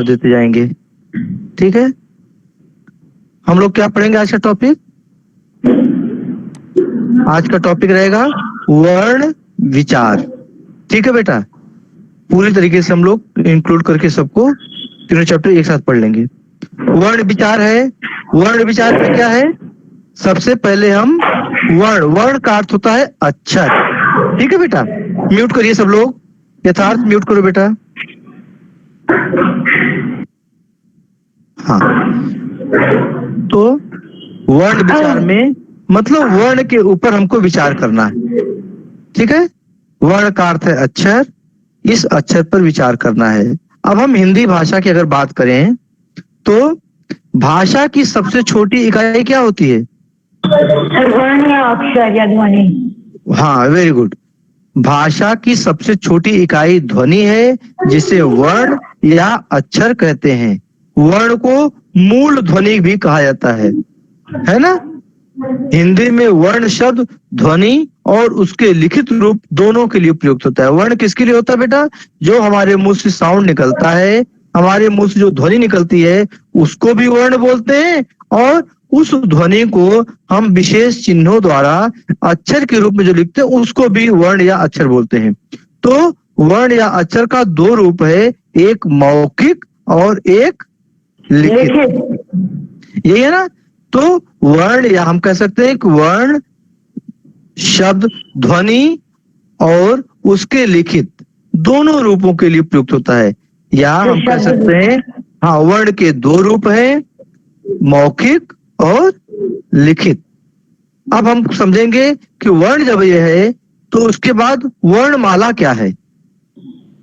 देते जाएंगे। ठीक है, हम लोग क्या पढ़ेंगे आज का टॉपिक? आज का टॉपिक रहेगा वर्ण विचार। ठीक है बेटा, पूरी तरीके से हम लोग इंक्लूड करके सबको तीनों चैप्टर एक साथ पढ़ लेंगे। वर्ण विचार है, वर्ण विचार में क्या है? सबसे पहले हम वर्ण, वर्ण का अर्थ होता है अक्षर। ठीक है बेटा, म्यूट करिए सब लोग, यथार्थ म्यूट करो बेटा। हाँ, तो वर्ण विचार में मतलब वर्ण के ऊपर हमको विचार करना है। ठीक है, वर्ण का अर्थ है अक्षर, इस अक्षर पर विचार करना है। अब हम हिंदी भाषा की अगर बात करें तो भाषा की सबसे छोटी इकाई क्या होती है? वर्ण या अक्षर या ध्वनि। हाँ, वेरी गुड। भाषा की सबसे छोटी इकाई ध्वनि है, जिसे वर्ण या अक्षर कहते हैं। वर्ण को मूल ध्वनि भी कहा जाता है ना? हिंदी में वर्ण शब्द ध्वनि और उसके लिखित रूप दोनों के लिए प्रयुक्त होता है। वर्ण किसके लिए होता है बेटा? जो हमारे मुंह से साउंड निकलता है, हमारे मुंह से जो ध्वनि निकलती है उसको भी वर्ण बोलते हैं, और उस ध्वनि को हम विशेष चिन्हों द्वारा अक्षर के रूप में जो लिखते हैं उसको भी वर्ण या अक्षर बोलते हैं। तो वर्ण या अक्षर का दो रूप है, एक मौखिक और एक लिखित। यही है ना? तो वर्ण या हम कह सकते हैं कि वर्ण शब्द ध्वनि और उसके लिखित दोनों रूपों के लिए प्रयुक्त होता है। या हम कह सकते हैं हाँ, वर्ण के दो रूप हैं, मौखिक और लिखित। अब हम समझेंगे कि वर्ण जब यह है तो उसके बाद वर्णमाला क्या है?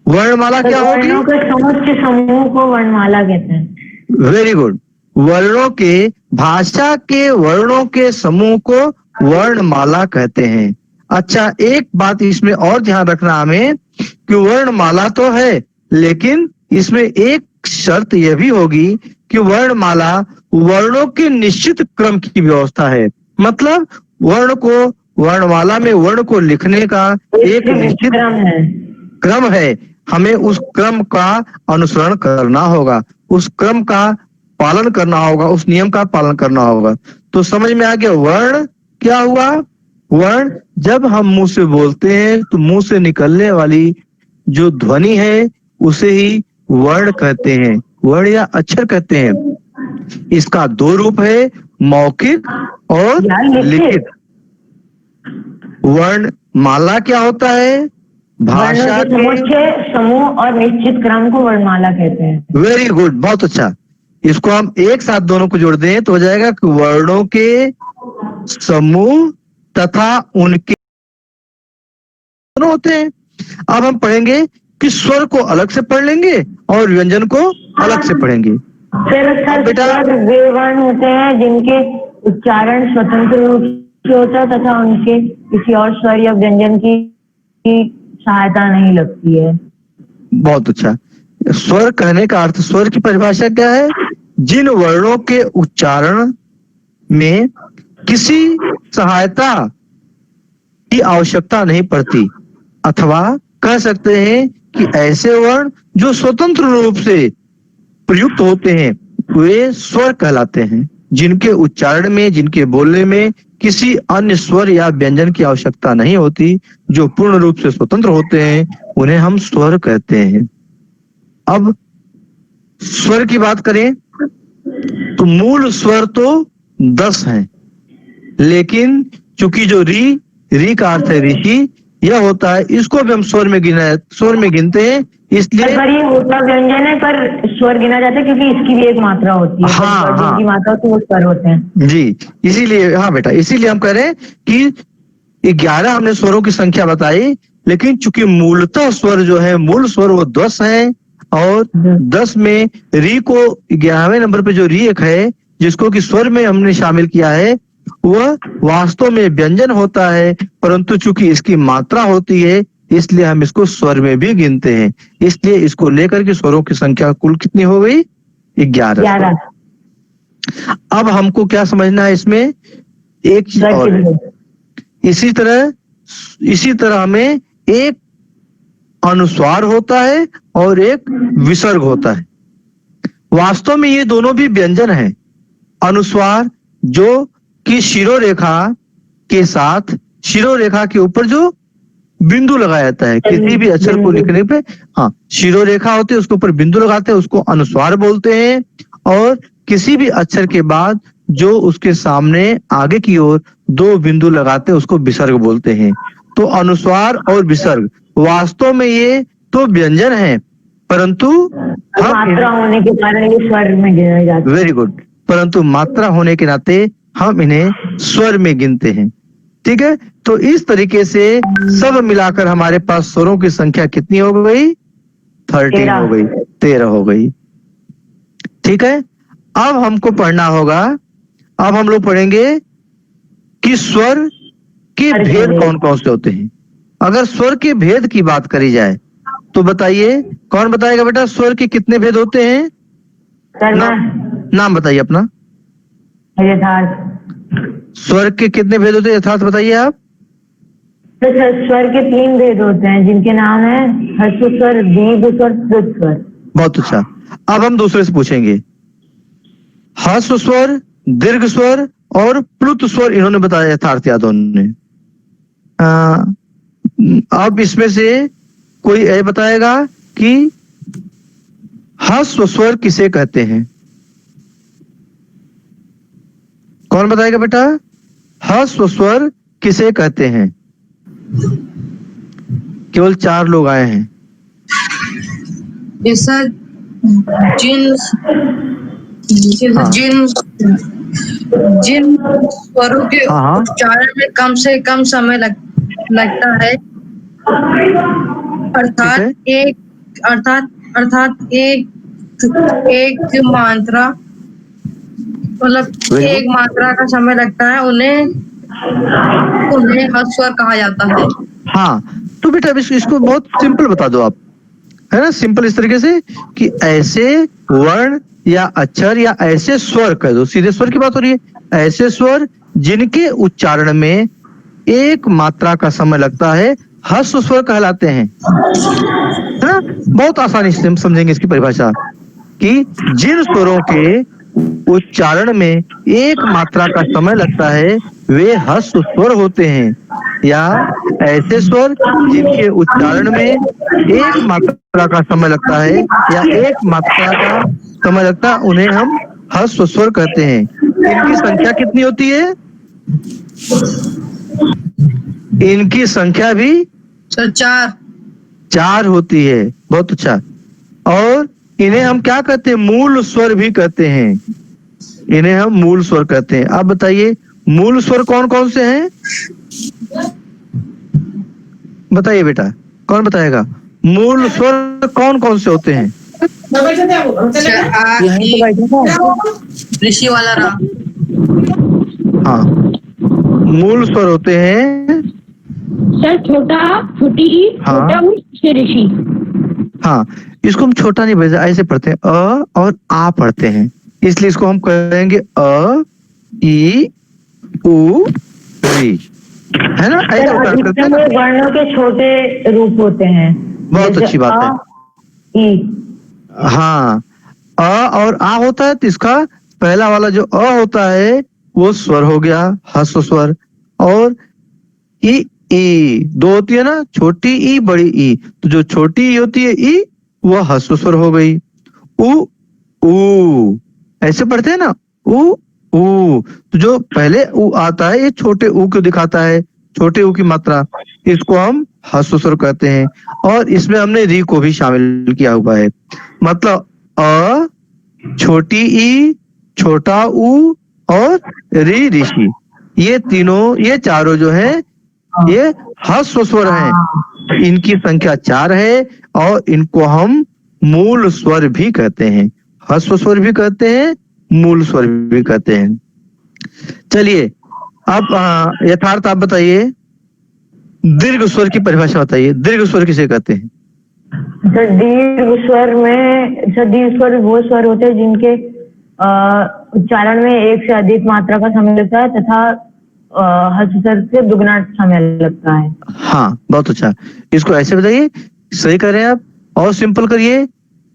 वर्णमाला क्या होगी? वर्णों के समूह को वर्णमाला कहते हैं। Very good. वर्णों के, भाषा के वर्णों के समूह को वर्णमाला कहते हैं। अच्छा, एक बात इसमें और ध्यान रखना हमें कि वर्णमाला तो है, लेकिन इसमें एक शर्त यह भी होगी कि वर्णमाला वर्णों के निश्चित क्रम की व्यवस्था है। मतलब वर्ण को, वर्णमाला में वर्ण को लिखने का एक निश्चित क्रम है। हमें उस क्रम का अनुसरण करना होगा, उस क्रम का पालन करना होगा, उस नियम का पालन करना होगा। तो समझ में आ गया वर्ण क्या हुआ? वर्ण जब हम मुंह से बोलते हैं तो मुंह से निकलने वाली जो ध्वनि है उसे ही वर्ण कहते हैं, वर्ण या अक्षर कहते हैं। इसका दो रूप है, मौखिक और लिखित। वर्ण माला क्या होता है? भाषा के समूह और निश्चित क्रम को वर्णमाला कहते हैं। वेरी गुड, बहुत अच्छा। इसको हम एक साथ दोनों को जोड़ दें तो हो जाएगा कि वर्णों के समूह तथा उनके दोनों होते हैं। अब हम पढ़ेंगे कि स्वर को अलग से पढ़ लेंगे और व्यंजन को अलग से पढ़ेंगे। बेटा, वे वर्ण होते हैं जिनके उच्चारण स्वतंत्र रूप से होता है तथा उनके किसी और स्वर या व्यंजन की सहायता नहीं लगती है। बहुत अच्छा। स्वर कहने का अर्थ, स्वर की परिभाषा क्या है? जिन वर्णों के उच्चारण में किसी सहायता की आवश्यकता नहीं पड़ती, अथवा कह सकते हैं कि ऐसे वर्ण जो स्वतंत्र रूप से प्रयुक्त होते हैं वे स्वर कहलाते हैं। जिनके उच्चारण में, जिनके बोलने में किसी अन्य स्वर या व्यंजन की आवश्यकता नहीं होती, जो पूर्ण रूप से स्वतंत्र होते हैं, उन्हें हम स्वर कहते हैं। अब स्वर की बात करें तो मूल स्वर तो 10 हैं, लेकिन चूंकि जो री का अर्थ है ऋषि, यह होता है, इसको भी हम स्वर में गिनते हैं। इसलिए ये होता व्यंजन है पर स्वर गिना जाता है क्योंकि इसकी भी एक मात्रा होती है। हाँ, जिनकी मात्रा तो वो स्वर होते हैं जी। इसीलिए हाँ बेटा, इसीलिए हम कह रहे हैं कि 11 हमने स्वरों की संख्या बताई, लेकिन चूंकि मूलतः स्वर जो है, मूल स्वर वो 10 है, और 10 में री को 11वें नंबर पे जो री एक है जिसको कि स्वर में हमने शामिल किया है, वह वास्तव में व्यंजन होता है, परंतु चूंकि इसकी मात्रा होती है इसलिए हम इसको स्वर में भी गिनते हैं। इसलिए इसको लेकर के स्वरों की संख्या कुल कितनी हो गई? 11। अब हमको क्या समझना है इसमें? एक चीज और, इसी तरह हमें एक अनुस्वार होता है और एक विसर्ग होता है। वास्तव में ये दोनों भी व्यंजन हैं। अनुस्वार जो कि शिरोरेखा के साथ, शिरोरेखा के ऊपर जो बिंदु लगाया जाता है किसी भी अक्षर को लिखने पे, हाँ शिरोरेखा होती है उसके ऊपर बिंदु लगाते हैं उसको अनुस्वार बोलते हैं। और किसी भी अक्षर के बाद जो उसके सामने आगे की ओर दो बिंदु लगाते हैं उसको विसर्ग बोलते हैं। तो अनुस्वार और विसर्ग वास्तव में ये तो व्यंजन है, परंतु मात्रा होने के कारण ये स्वर में गिने जाते हैं। वेरी गुड, परंतु मात्रा होने के नाते हम इन्हें स्वर में गिनते हैं। ठीक है, तो इस तरीके से सब मिलाकर हमारे पास स्वरों की संख्या कितनी हो गई? 13 हो गई, 13 हो गई। ठीक है, अब हमको पढ़ना होगा, अब हम लोग पढ़ेंगे कि स्वर के भेद कौन कौन से होते हैं। अगर स्वर के भेद की बात करी जाए तो बताइए, कौन बताएगा बेटा स्वर के कितने भेद होते हैं? नाम बताइए अपना। यथार्थ। स्वर के कितने भेद होते हैं यथार्थ बताइए आप। तो स्वर के 3 भेद होते हैं जिनके नाम है ह्रस्व स्वर, दीर्घ स्वर, प्लुत स्वर। बहुत अच्छा, अब हम दूसरे से पूछेंगे। ह्रस्व स्वर, दीर्घ स्वर और प्लुत स्वर इन्होंने बताया यथार्थ यादव ने। अब इसमें से कोई ये बताएगा कि ह्रस्व स्वर किसे कहते हैं? कौन बताएगा बेटा ह्रस्व स्वर किसे कहते हैं? केवल 4 लोग आए हैं। जैसा जिन स्वरों के उच्चारण में कम से कम समय लगता है, अर्थात एक मात्रा, मतलब एक मात्रा का समय लगता है, उन्हें ह्रस्व स्वर कहा जाता है। हाँ, तो बेटा इसको बहुत सिंपल बता दो आप, है ना, सिंपल इस तरीके से कि ऐसे वर्ण या अक्षर या ऐसे स्वर कह दो, सीधे स्वर की बात हो रही है, ऐसे स्वर जिनके उच्चारण में एक मात्रा का समय लगता है ह्रस्व स्वर कहलाते हैं। है ना, बहुत आसानी से हम समझेंगे इसकी परिभाषा कि जिन स्वरों के उच्चारण में एक मात्रा का समय लगता है वे ह्रस्व स्वर होते हैं, या ऐसे स्वर जिनके उच्चारण में एक मात्रा का समय लगता है या एक मात्रा का समय लगता है उन्हें हम ह्रस्व स्वर कहते हैं। इनकी संख्या कितनी होती है? इनकी संख्या भी 4 होती है। बहुत अच्छा। और इन्हें हम क्या कहते हैं? मूल स्वर भी कहते हैं। इन्हें हम मूल स्वर कहते हैं। अब बताइए मूल स्वर कौन कौन से हैं? बताइए बेटा, कौन बताएगा मूल स्वर कौन कौन से होते हैं? ऋषि वाला राम। हाँ, मूल स्वर होते हैं सर छोटा, छोटी ई, छोटा ऊ, ऋषि। हाँ, इसको हम छोटा नहीं भेजा, ऐसे पढ़ते हैं, अ और आ पढ़ते हैं, इसलिए इसको हम कहेंगे अ, ई, उ, री, है ना, ऐसा करते हैं ना। वर्णों के छोटे रूप होते हैं। बहुत अच्छी बात है। हाँ, अ और आ होता है तो इसका पहला वाला जो अ होता है वो स्वर हो गया, ह्रस्व स्वर। और ई, दो होती है ना, छोटी ई बड़ी ई, तो जो छोटी ई होती है ई वो ह्रस्व स्वर हो गई। उ, ऐसे पढ़ते हैं ना, उ, तो जो पहले उ आता है ये छोटे उ को दिखाता है, छोटे उ की मात्रा, इसको हम ह्रस्व स्वर कहते हैं। और इसमें हमने री को भी शामिल किया हुआ है, मतलब अ, छोटी ई, छोटा उ और री, ऋषि, ये तीनों, ये चारों जो है ये ह्रस्व स्वर हैं। इनकी संख्या 4 है और इनको हम मूल स्वर भी कहते हैं। ह्रस्व स्वर भी कहते हैं, मूल स्वर भी कहते हैं। चलिए अब यथार्थ आप बताइए, दीर्घ स्वर की परिभाषा बताइए, दीर्घ स्वर किसे कहते हैं? दीर्घ स्वर में, दीर्घ स्वर वो स्वर होते हैं जिनके उच्चारण में एक से अधिक मात्रा का समय लगता है तथा ह्रस्व स्वर से दुगना समय लगता है। हाँ, बहुत अच्छा। इसको ऐसे बताइए, सही कर रहे हैं आप, और सिंपल करिए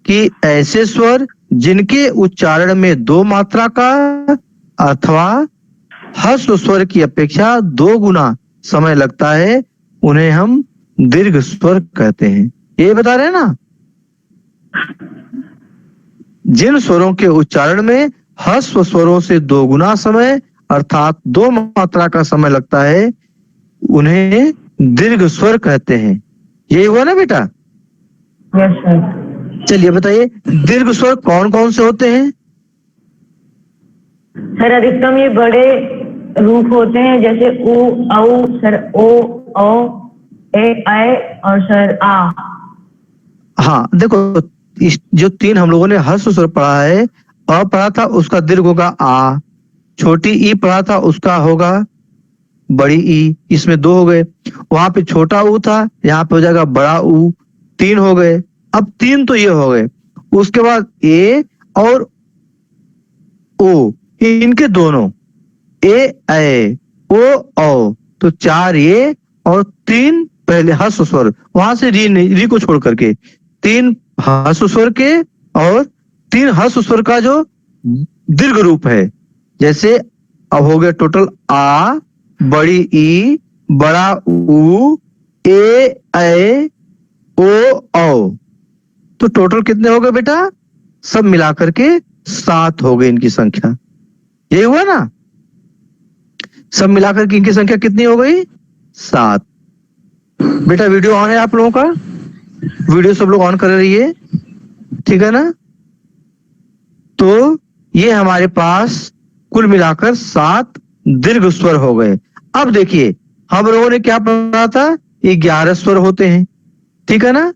कि ऐसे स्वर जिनके उच्चारण में दो मात्रा का अथवा ह्रस्व स्वर की अपेक्षा 2 गुना समय लगता है, उन्हें हम दीर्घ स्वर कहते हैं। ये बता रहे हैं ना, जिन स्वरों के उच्चारण में ह्रस्व स्वरों से 2 गुना समय अर्थात 2 मात्रा का समय लगता है, उन्हें दीर्घ स्वर कहते हैं। यही हुआ ना बेटा? Yes sir. चलिए बताइए, दीर्घ स्वर कौन कौन से होते हैं? सर अधिकतम ये बड़े रूप होते हैं, जैसे उ, औ, सर ओ, औ, ए, आए और सर आ। हाँ देखो, इस जो 3 हम लोगों ने ह्रस्व स्वर पढ़ा है, अ पढ़ा था उसका दीर्घ होगा आ, छोटी ई पढ़ा था उसका होगा बड़ी ई, इसमें 2 हो गए। वहां पे छोटा ऊ था, यहाँ पे हो जाएगा बड़ा ऊ, 3 हो गए। अब 3 तो ये हो गए, उसके बाद ए और ओ, इनके दोनों ए ओ औ, तो 4 ये और 3 पहले ह्रस्व स्वर, वहां से री को छोड़ करके 3 ह्रस्व स्वर के और 3 ह्रस्व स्वर का जो दीर्घ रूप है। जैसे अब हो गया टोटल आ, बड़ी ई, बड़ा ऊ, ए ओ औ, तो टोटल कितने हो गए बेटा? सब मिलाकर के 7 हो गए इनकी संख्या। ये हुआ ना? सब मिलाकर के इनकी संख्या कितनी हो गई? 7। बेटा वीडियो ऑन है आप लोगों का? वीडियो सब लोग ऑन कर रहिए, ठीक है ना? तो ये हमारे पास कुल मिलाकर 7 दीर्घ स्वर हो गए। अब देखिए, हम लोगों ने क्या पढ़ा था? 11 स्वर होते हैं, ठीक है ना?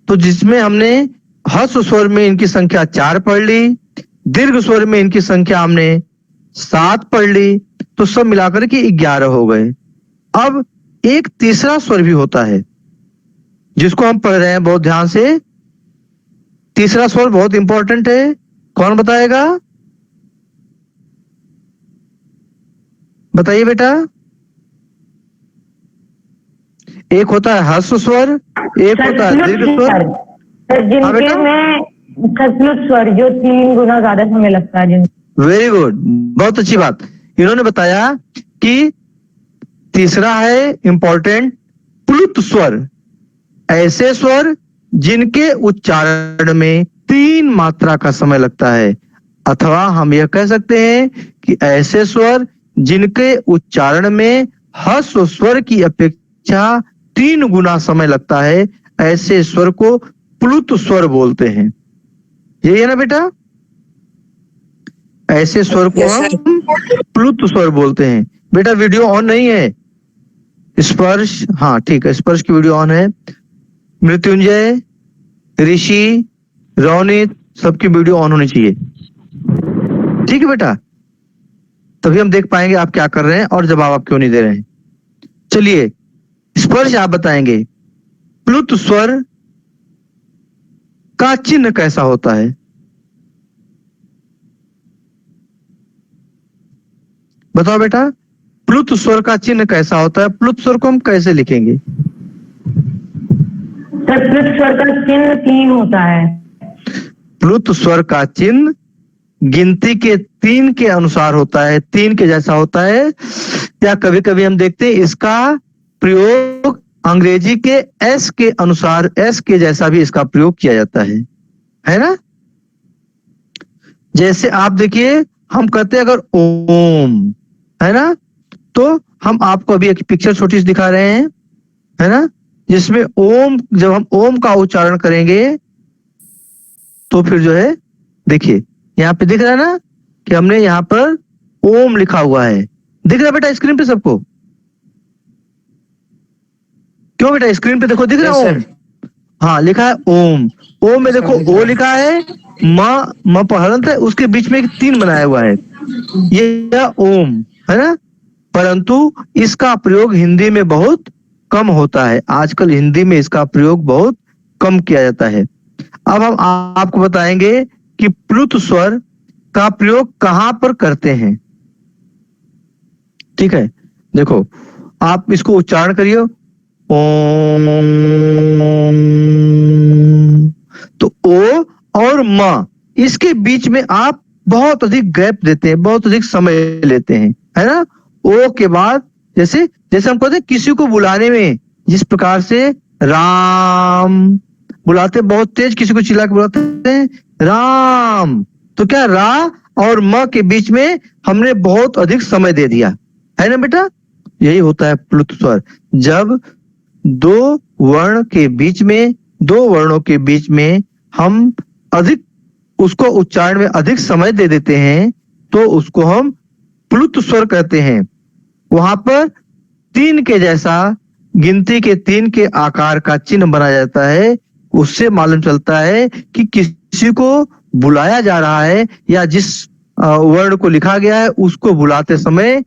तो जिसमें हमने ह्रस्व स्वर में इनकी संख्या 4 पढ़ ली, दीर्घ स्वर में इनकी संख्या हमने 7 पढ़ ली, तो सब मिलाकर के 11 हो गए। अब एक तीसरा स्वर भी होता है जिसको हम पढ़ रहे हैं बहुत ध्यान से। तीसरा स्वर बहुत इंपॉर्टेंट है, कौन बताएगा? बताइए बेटा। एक होता है ह्रस्व स्वर, एक होता है दीर्घ स्वर। सर जिनके में सतलुज स्वर जो 3 गुना ज्यादा समय लगता है जिन। वेरी गुड, बहुत अच्छी बात। इन्होंने बताया कि तीसरा है इंपॉर्टेंट प्लुत स्वर, ऐसे स्वर जिनके उच्चारण में 3 मात्रा का समय लगता है, अथवा हम यह कह सकते हैं कि ऐसे स्वर जिनके उच्चारण में ह्रस्व स्वर की अपेक्षा 3 गुना समय लगता है, ऐसे स्वर को प्लुत स्वर बोलते हैं। यही है ना बेटा? ऐसे स्वर को हम प्लुत स्वर बोलते हैं। बेटा वीडियो ऑन नहीं है? स्पर्श, हाँ ठीक है, स्पर्श की वीडियो ऑन है। मृत्युंजय, ऋषि, रौनित, सबकी वीडियो ऑन होनी चाहिए, ठीक है बेटा? तभी हम देख पाएंगे आप क्या कर रहे हैं और जवाब आप क्यों नहीं दे रहे हैं। चलिए, स्पर्श आप बताएंगे, प्लुत स्वर का चिन्ह कैसा होता है? बताओ बेटा, प्लुत स्वर का चिन्ह कैसा होता है? प्लुत स्वर को हम कैसे लिखेंगे? प्लुत स्वर का चिन्ह 3 होता है। प्लुत स्वर का चिन्ह गिनती के 3 के अनुसार होता है, 3 के जैसा होता है। या कभी कभी हम देखते हैं इसका प्रयोग अंग्रेजी के एस के अनुसार, एस के जैसा भी इसका प्रयोग किया जाता है ना? जैसे आप देखिए, हम कहते हैं अगर ओम, है ना, तो हम आपको अभी एक पिक्चर छोटी सी दिखा रहे हैं, है ना, जिसमें ओम, जब हम ओम का उच्चारण करेंगे तो फिर जो है, देखिए यहाँ पे दिख रहा है ना कि हमने यहाँ पर ओम लिखा हुआ है। दिख रहा है बेटा स्क्रीन पे सबको? क्यों बेटा, स्क्रीन पे देखो, दिख रहा है ओम? हाँ, लिखा है ओम। ओम में देखो ओ लिखा है, म पहलंत है, उसके बीच में एक 3 बनाया हुआ है, ये ओम है ना। परंतु इसका प्रयोग हिंदी में बहुत कम होता है, आजकल हिंदी में इसका प्रयोग बहुत कम किया जाता है। अब हम आपको बताएंगे कि प्लुत स्वर का प्रयोग कहां पर करते हैं, ठीक है? देखो, आप इसको उच्चारण करिए, ओम। तो ओ और म, इसके बीच में आप बहुत अधिक गैप देते हैं, बहुत अधिक समय लेते हैं, है ना। ओ के बाद जैसे जैसे हम कहते हैं किसी को बुलाने में जिस प्रकार से राम बुलाते हैं, बहुत तेज किसी को चिल्ला के बुलाते हैं राम, तो क्या रा और म के बीच में हमने बहुत अधिक समय दे दिया, है ना बेटा। यही होता है प्लुत स्वर, जब दो वर्णों के बीच में हम अधिक उसको उच्चारण में अधिक समय दे देते हैं तो उसको हम प्लुत स्वर कहते हैं। वहां पर 3 के जैसा गिनती के 3 के आकार का चिन्ह बनाया जाता है, उससे मालूम चलता है कि किसी को बुलाया जा रहा है या जिस वर्ण को लिखा गया है उसको बुलाते समय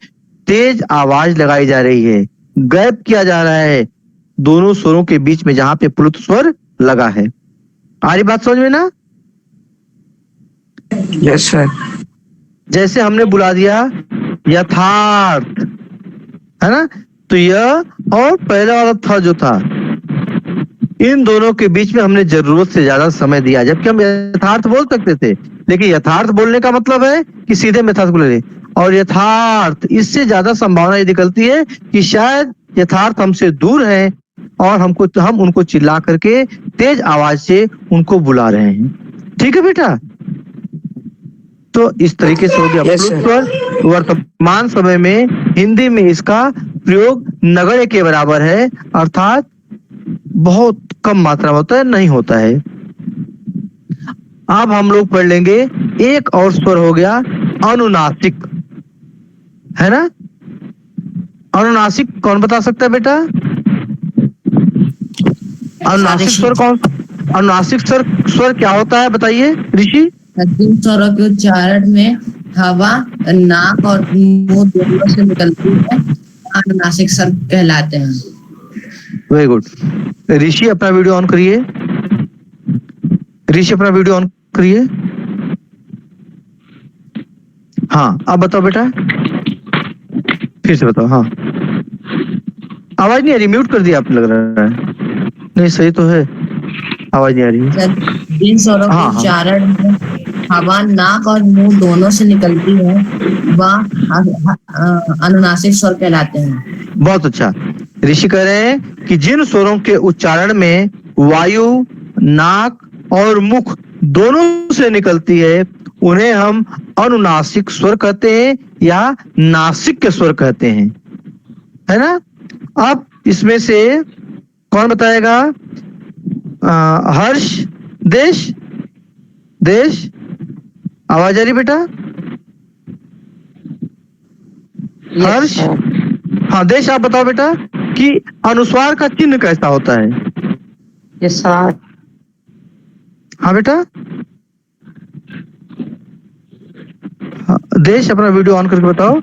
तेज आवाज लगाई जा रही है, गैप किया जा रहा है दोनों स्वरों के बीच में जहां पे प्लुत स्वर लगा है। आ रही बात समझ में ना? Yes sir. जैसे हमने बुला दिया यथार्थ, है ना, तो यह और पहला वाला था जो था, इन दोनों के बीच में हमने जरूरत से ज्यादा समय दिया, जबकि हम यथार्थ बोल सकते थे, लेकिन यथार्थ बोलने का मतलब है कि सीधे में यथार्थ बोले, और यथार्थ इससे ज्यादा संभावना ये निकलती है कि शायद यथार्थ हमसे दूर है और हम उनको चिल्ला करके तेज आवाज से उनको बुला रहे हैं। ठीक है बेटा, तो इस तरीके से हो गया Yes, प्लुत स्वर। वर्तमान समय में हिंदी में इसका प्रयोग नगण्य के बराबर है, अर्थात बहुत कम मात्रा में होता है, नहीं होता है। अब हम लोग पढ़ लेंगे एक और स्वर हो गया अनुनासिक, है ना। अनुनासिक कौन बता सकता है बेटा? अनुनासिक स्वर कौन? अनुनासिक स्वर क्या होता है बताइए ऋषि। जिन स्वरों के उच्चारण में हवा नाक और मुंह दोनों से निकलती है अनुनासिक स्वर कहलाते हैं। Very good. ऋषि अपना वीडियो ऑन करिए, ऋषि अपना वीडियो ऑन करिए। हाँ अब बताओ बेटा, फिर से बताओ। हाँ आवाज नहीं आ रही, म्यूट कर दिया आपने लग रहा है। नहीं सही तो है, आवाज नहीं आ रही है। जिन स्वरों के हाँ, हाँ। उच्चारण में हवा नाक और मुंह दोनों से निकलती है वह अनुनासिक स्वर कहलाते हैं। बहुत अच्छा। ऋषि कह रहे हैं कि जिन स्वरों के उच्चारण में वायु नाक और मुख दोनों से निकलती है उन्हें हम अनुनासिक स्वर कहते हैं या नासिक के स्वर कहते हैं, है ना। अब इसमें से कौन बताएगा? हर्ष, देश, देश आवाज आ रही बेटा? हर्ष, हाँ देश आप बताओ बेटा कि अनुस्वार का चिन्ह कैसा होता है? Yes sir. हाँ बेटा, हाँ, देश अपना वीडियो ऑन करके बताओ।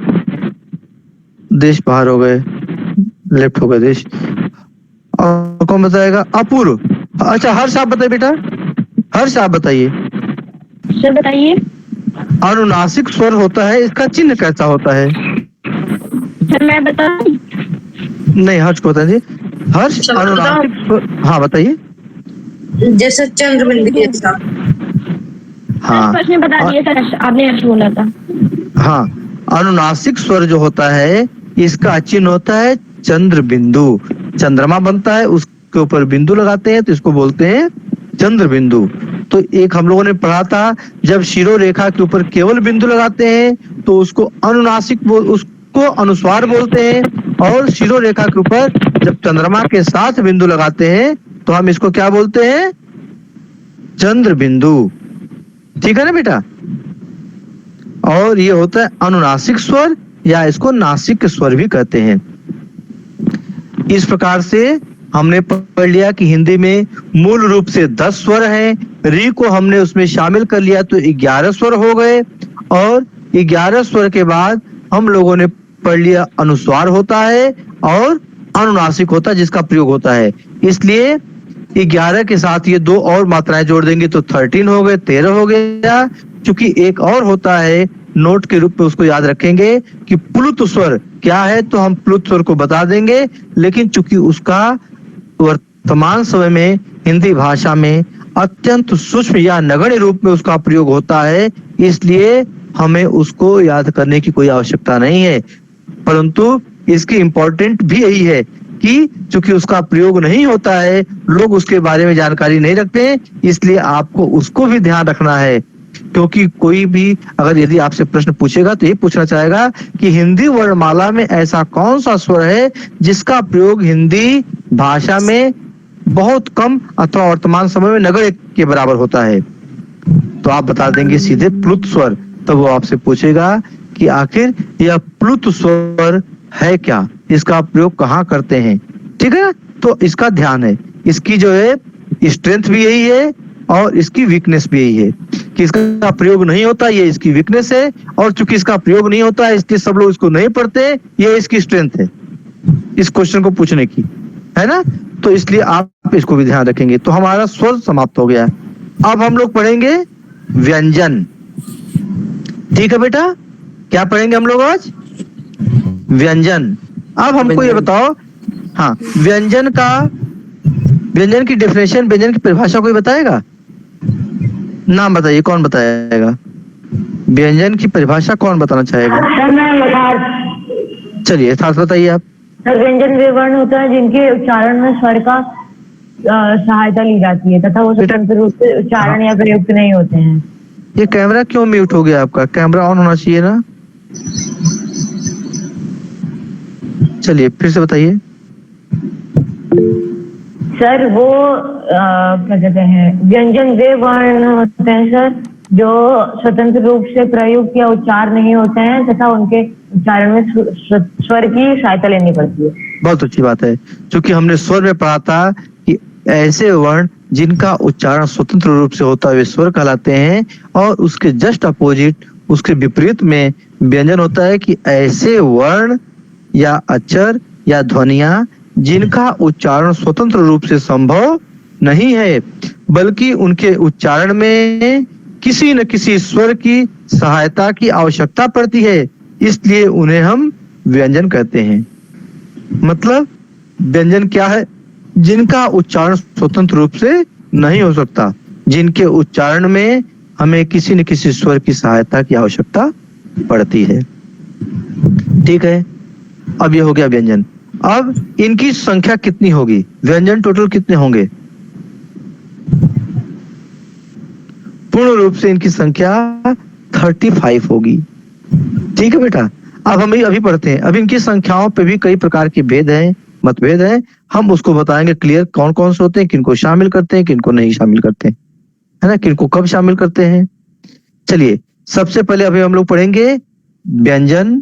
देश बाहर हो गए, लेफ्ट हो गए देश। और कौन बताएगा? अपूर्व। अच्छा हर्ष आप बताइए बेटा, हर्ष आप बताइए। सर बताइए। अनुनासिक स्वर होता है, इसका चिन्ह कैसा होता है? सर मैं बताऊं? नहीं हर्ष को बताइए। हर्ष चलो, अनुनासिक स्वर, हाँ बताइए। जैसे चंद्रबिंदु के जैसा। हाँ प्रश्न बता दिए सर, आपने हर्ष बोला था। हाँ, अनुनासिक स्वर जो होता है इसका चिन्ह होता है चंद्र बिंदु। चंद्रमा बनता है, उसके ऊपर बिंदु लगाते हैं तो इसको बोलते हैं चंद्र बिंदु। तो एक हम लोगों ने पढ़ा था, जब शिरो रेखा के ऊपर केवल बिंदु लगाते हैं तो उसको अनुनासिक उसको अनुस्वार बोलते हैं, और शिरो रेखा के ऊपर जब चंद्रमा के साथ बिंदु लगाते हैं तो हम इसको क्या बोलते हैं? चंद्र बिंदु। ठीक है ना बेटा। और ये होता है अनुनासिक स्वर, या इसको नासिक स्वर भी कहते हैं। इस प्रकार से हमने पढ़ लिया कि हिंदी में मूल रूप से 10 स्वर हैं, री को हमने उसमें शामिल कर लिया तो 11 स्वर हो गए, और 11 स्वर के बाद हम लोगों ने पढ़ लिया अनुस्वार होता है और अनुनासिक होता है जिसका प्रयोग होता है। इसलिए 11 के साथ ये 2 और मात्राएं जोड़ देंगे तो 13 हो गए, 13 हो गया। चूंकि एक और होता है, नोट के रूप में उसको याद रखेंगे कि प्लुत स्वर क्या है, तो हम प्लुत स्वर को बता देंगे, लेकिन चूंकि उसका वर्तमान समय में हिंदी भाषा में अत्यंत सूक्ष्म या नगण्य रूप में उसका प्रयोग होता है, इसलिए हमें उसको याद करने की कोई आवश्यकता नहीं है। परंतु इसकी इम्पोर्टेंट भी यही है कि चूंकि उसका प्रयोग नहीं होता है, लोग उसके बारे में जानकारी नहीं रखते हैं, इसलिए आपको उसको भी ध्यान रखना है। क्योंकि कोई भी अगर यदि आपसे प्रश्न पूछेगा तो ये पूछना चाहेगा कि हिंदी वर्णमाला में ऐसा कौन सा स्वर है जिसका प्रयोग हिंदी भाषा में बहुत कम अथवा वर्तमान समय में नगण्य के बराबर होता है। तो आप बता देंगे सीधे प्लुत स्वर। तब वो आपसे पूछेगा कि आखिर यह प्लुत स्वर है क्या, इसका प्रयोग कहाँ करते हैं। ठीक है ना, तो इसका ध्यान है। इसकी जो है स्ट्रेंथ भी यही है और इसकी वीकनेस भी यही है कि इसका प्रयोग नहीं होता, ये इसकी वीकनेस है, और चूंकि इसका प्रयोग नहीं होता है इसलिए सब लोग इसको नहीं पढ़ते, ये इसकी स्ट्रेंथ है इस क्वेश्चन को पूछने की, है ना। तो इसलिए आप इसको भी ध्यान रखेंगे। तो हमारा स्वर समाप्त हो गया। अब हम लोग पढ़ेंगे व्यंजन। ठीक है बेटा, क्या पढ़ेंगे हम लोग आज? व्यंजन। अब हमको ये बताओ, हाँ, व्यंजन की डेफिनेशन, व्यंजन की परिभाषा कोई बताएगा? नाम बताइए, कौन बताएगा? व्यंजन की परिभाषा कौन बताना चाहेगा? चलिए यथार्थ बताइए आप। सर, व्यंजन वे वर्ण होता है जिनके उच्चारण में स्वर का सहायता ली जाती है तथा वो स्वतंत्र रूप से उच्चारण या प्रयुक्त नहीं होते हैं। ये कैमरा क्यों म्यूट हो गया आपका? कैमरा ऑन होना चाहिए ना। चलिए फिर से बताइए। सर, वो क्या कहते हैं, व्यंजन वे वर्ण होते हैं सर जो स्वतंत्र रूप से प्रयुक्त या उच्चार नहीं होते हैं तथा उनके उच्चारण में स्वर की सहायता लेनी पड़ती है। बहुत अच्छी बात है, क्योंकि हमने स्वर में पढ़ा था कि ऐसे वर्ण जिनका उच्चारण स्वतंत्र रूप से होता है वे स्वर कहलाते हैं, और उसके जस्ट अपोजिट, उसके विपरीत में व्यंजन होता है कि ऐसे वर्ण या अक्षर या ध्वनियां जिनका उच्चारण स्वतंत्र रूप से संभव नहीं है, बल्कि उनके उच्चारण में किसी न किसी स्वर की सहायता की आवश्यकता पड़ती है, इसलिए उन्हें हम व्यंजन कहते हैं। मतलब व्यंजन क्या है? जिनका उच्चारण स्वतंत्र रूप से नहीं हो सकता, जिनके उच्चारण में हमें किसी न किसी स्वर की सहायता की आवश्यकता पड़ती है। ठीक है, अब ये हो गया व्यंजन। अब इनकी संख्या कितनी होगी? व्यंजन टोटल कितने होंगे? पूर्ण रूप से इनकी संख्या 35 होगी। ठीक है बेटा, अब हम अभी पढ़ते हैं। अब इनकी संख्याओं पे भी कई प्रकार के भेद हैं, मतभेद हैं, हम उसको बताएंगे क्लियर कौन कौन से होते हैं, किनको शामिल करते हैं, किनको नहीं शामिल करते हैं, है ना, किनको कब शामिल करते हैं। चलिए सबसे पहले अभी हम लोग पढ़ेंगे व्यंजन,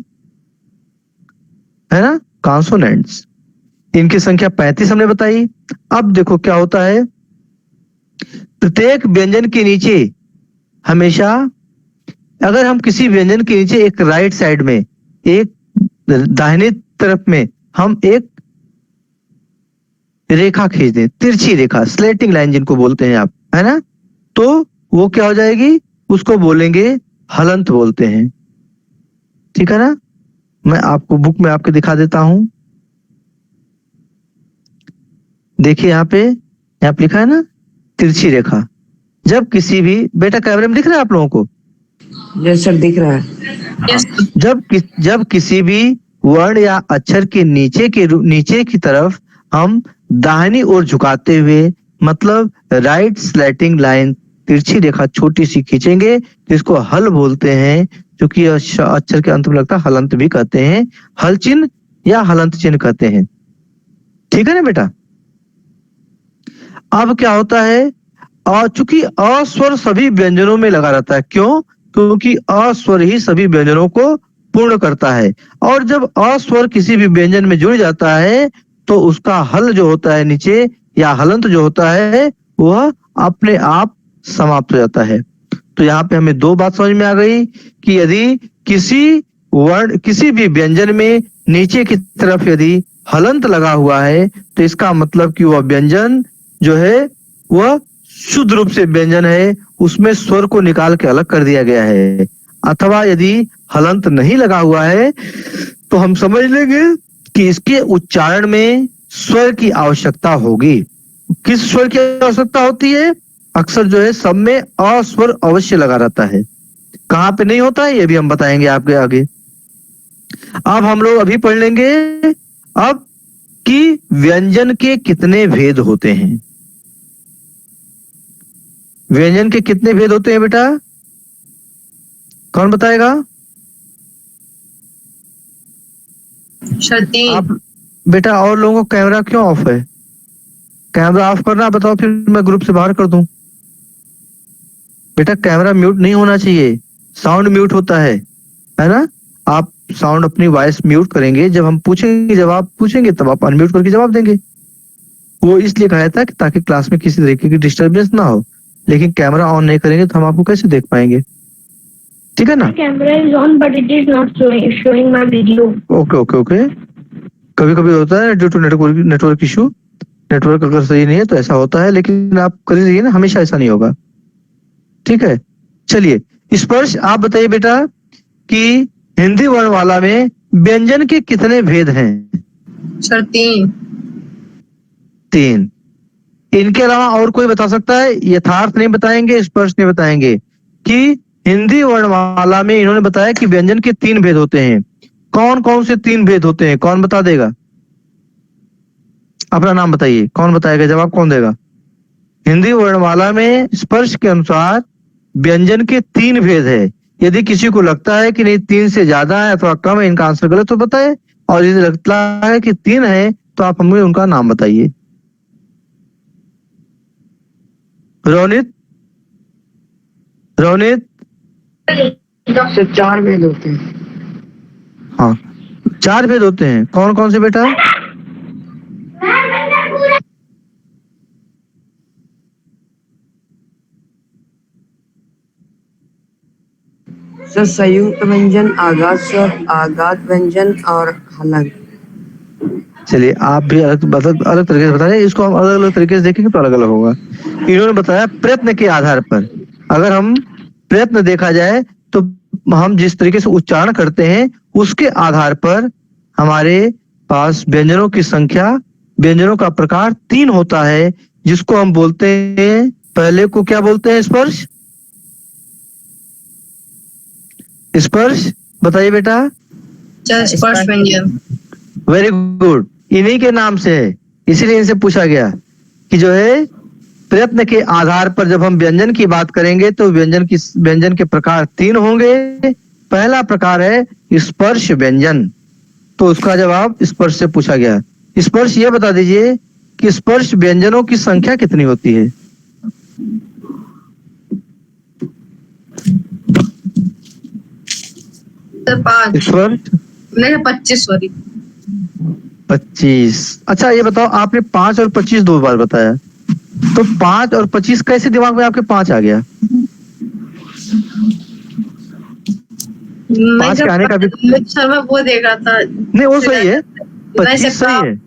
है ना, कॉन्सोनेंट्स। इनकी संख्या 35 हमने बताई। अब देखो क्या होता है, प्रत्येक व्यंजन के नीचे हमेशा, अगर हम किसी व्यंजन के नीचे एक राइट साइड में, एक दाहिने तरफ में हम एक रेखा खींच दें, तिरछी रेखा, स्लेटिंग लाइन जिनको बोलते हैं आप, है ना, तो वो क्या हो जाएगी? उसको बोलेंगे हलंत बोलते हैं। ठीक है ना, मैं आपको बुक में आपके दिखा देता हूं। देखिए यहाँ पे लिखा है ना, तिरछी रेखा। जब किसी भी, बेटा कैमरे में दिख रहा है आप लोगों को? यस सर, दिख रहा है। यस जब किसी भी वर्ण या अक्षर के नीचे की तरफ हम दाहिनी ओर झुकाते हुए, मतलब राइट स्लैटिंग लाइन, तिरछी रेखा छोटी सी खींचेंगे तो इसको हल बोलते हैं, क्योंकि अक्षर के अंत में लगता है हलंत भी कहते हैं, हल चिन्ह या हलंत चिन्ह कहते हैं। ठीक है ना बेटा। अब क्या होता है, और चूंकि अस्वर सभी व्यंजनों में लगा रहता है, क्यों? क्योंकि अस्वर ही सभी व्यंजनों को पूर्ण करता है, और जब अस्वर किसी भी व्यंजन में जुड़ जाता है तो उसका हल जो होता है नीचे, या हलंत जो होता है, वह अपने आप समाप्त हो जाता है। तो यहाँ पे हमें दो बात समझ में आ गई कि यदि किसी भी व्यंजन में नीचे की तरफ यदि हलंत लगा हुआ है तो इसका मतलब कि वह व्यंजन जो है वह शुद्ध रूप से व्यंजन है, उसमें स्वर को निकाल के अलग कर दिया गया है। अथवा यदि हलंत नहीं लगा हुआ है तो हम समझ लेंगे कि इसके उच्चारण में स्वर की आवश्यकता होगी। किस स्वर की आवश्यकता होती है? अक्सर जो है सब में अ स्वर अवश्य लगा रहता है। कहाँ पे नहीं होता है ये भी हम बताएंगे आपके आगे। अब हम लोग अभी पढ़ लेंगे अब कि व्यंजन के कितने भेद होते हैं। व्यंजन के कितने भेद होते हैं बेटा? कौन बताएगा? सर 3। आप बेटा, और लोगों का कैमरा क्यों ऑफ है? कैमरा ऑफ करना बताओ, फिर मैं ग्रुप से बाहर कर दूं। बेटा कैमरा म्यूट नहीं होना चाहिए, साउंड म्यूट होता है ना? आप साउंड अपनी वॉइस म्यूट करेंगे, जब हम पूछेंगे जवाब पूछेंगे तब आप अनम्यूट करके जवाब देंगे। वो इसलिए कहा था कि ताकि क्लास में किसी तरीके की डिस्टर्बेंस ना हो, लेकिन कैमरा ऑन नहीं करेंगे तो हम आपको कैसे देख पाएंगे? ठीक है ना? Camera is on, but it is not showing my video. Okay okay okay. कभी कभी होता है due to network issue. Network अगर सही नहीं है तो ऐसा होता है, लेकिन आप कर लीजिए ना, हमेशा ऐसा नहीं होगा। ठीक है, चलिए स्पर्श आप बताइए बेटा कि हिंदी वर्णमाला में व्यंजन के कितने भेद हैं? सर 3। 3। इनके अलावा और कोई बता सकता है? यथार्थ नहीं बताएंगे, स्पर्श नहीं बताएंगे, कि हिंदी वर्णमाला में इन्होंने बताया कि व्यंजन के 3 भेद होते हैं। कौन कौन से 3 भेद होते हैं? कौन बता देगा? अपना नाम बताइए, कौन बताएगा? जवाब कौन देगा? हिंदी वर्णमाला में स्पर्श के अनुसार व्यंजन के 3 भेद है। यदि किसी को लगता है कि नहीं 3 से ज्यादा है अथवा कम है, इनका आंसर गलत तो बताए, और यदि लगता है कि 3 है तो आप हमें उनका नाम बताइए। रोनित, रोनित। से 4 भेद होते हैं। हाँ 4 भेद होते हैं। कौन कौन से बेटा? सर संयुक्त व्यंजन, आगाज स्वर, आगाज व्यंजन और हलंग। चलिए आप भी अलग अलग तरीके से बता रहे हैं, इसको हम अलग अलग तरीके से देखेंगे तो अलग अलग होगा। इन्होंने बताया प्रयत्न के आधार पर। अगर हम प्रयत्न देखा जाए तो हम जिस तरीके से उच्चारण करते हैं उसके आधार पर हमारे पास व्यंजनों की संख्या, व्यंजनों का प्रकार 3 होता है, जिसको हम बोलते हैं, पहले को क्या बोलते हैं? स्पर्श। स्पर्श बताइए बेटा। स्पर्श व्यंजन। वेरी गुड, इन्हीं के नाम से है, इसीलिए इनसे पूछा गया कि जो है प्रयत्न के आधार पर जब हम व्यंजन की बात करेंगे तो व्यंजन के प्रकार 3 होंगे। पहला प्रकार है स्पर्श व्यंजन, तो उसका जवाब स्पर्श से पूछा गया। स्पर्श ये बता दीजिए कि स्पर्श व्यंजनों की संख्या कितनी होती है? सर 5। स्पर्श नहीं 25 सॉरी 25। अच्छा ये बताओ, आपने 5 और 25 2 बार बताया, तो 5 और 25 कैसे दिमाग में आपके 5 आ गया? 5 के आने का भी सर मैं वो देख रहा था। नहीं, वो सही है, 25 सही है।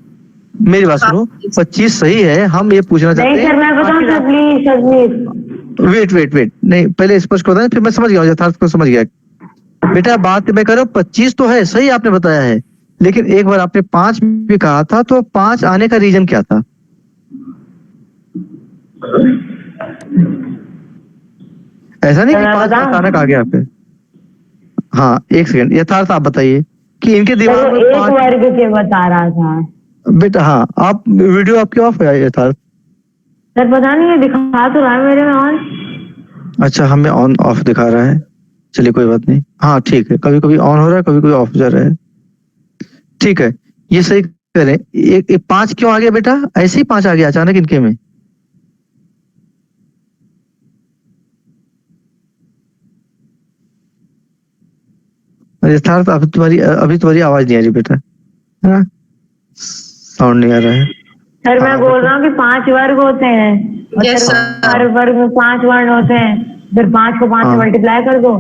मेरी बात सुनो, 25 सही है। हम ये पूछना चाहते नहीं हैं। सर मैं बताऊं sir, please sir please. Wait नहीं, पहले स्पष्ट कर दें, फिर मैं समझ गया, यथार्थ को समझ गया। बेटा बात मैं कर रहा हूँ, 25 तो है, सही आपने बताया है, लेकिन एक बार आपने 5 भी कहा था, तो 5 आने का रीजन क्या था? ऐसा नहीं कि 5 अचानक आ गया आप पे। हाँ एक सेकंड, यथार्थ आप बताइए कि इनके दिमाग में एक 5 वर्ग के बता रहा था बेटा। हाँ आप वीडियो आपकी ऑफ है यथार्थ? सर, पता नहीं ये दिखा तो रहा है मेरे में ऑन। अच्छा हमें ऑन ऑफ दिखा रहा है, चलिए कोई बात नहीं। हाँ ठीक है, कभी कभी ऑन हो रहा है, कभी कभी ऑफ हो जा रहा है। ठीक है, ये सही करें। एक 5 क्यों आ गया बेटा? ऐसे ही 5 आ गया अचानक इनके में? यथार्थ अभी तुम्हारी आवाज नहीं आ रही बेटा, है ना? साउंड नहीं आ रहा है। सर मैं बोल रहा हूँ कि 5 वर्ग होते हैं, और Yes, सर sir. हर वर्ग में 5 वर्ण होते हैं। फिर 5 को 5 से हाँ। मल्टीप्लाई कर दो,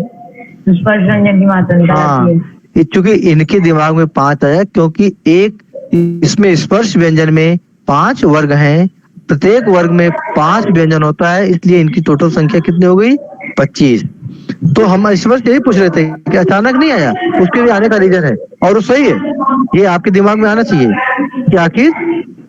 तो स्पर्श व्यंजन की मात्रा निकल हाँ, आती है। क्योंकि इनके दिमाग में 5 आया, क्योंकि एक इसमें स्पर्श व्यंजन में 5 वर्ग हैं, प्रत्येक वर्ग में 5 व्यंजन होता है, इसलिए इनकी टोटल संख्या कितनी हो गई? 25। तो हम इस वर्ष यही पूछ रहे थे कि अचानक नहीं आया, उसके भी आने का रीजन है, और वो सही है। ये आपके दिमाग में आना चाहिए कि आखिर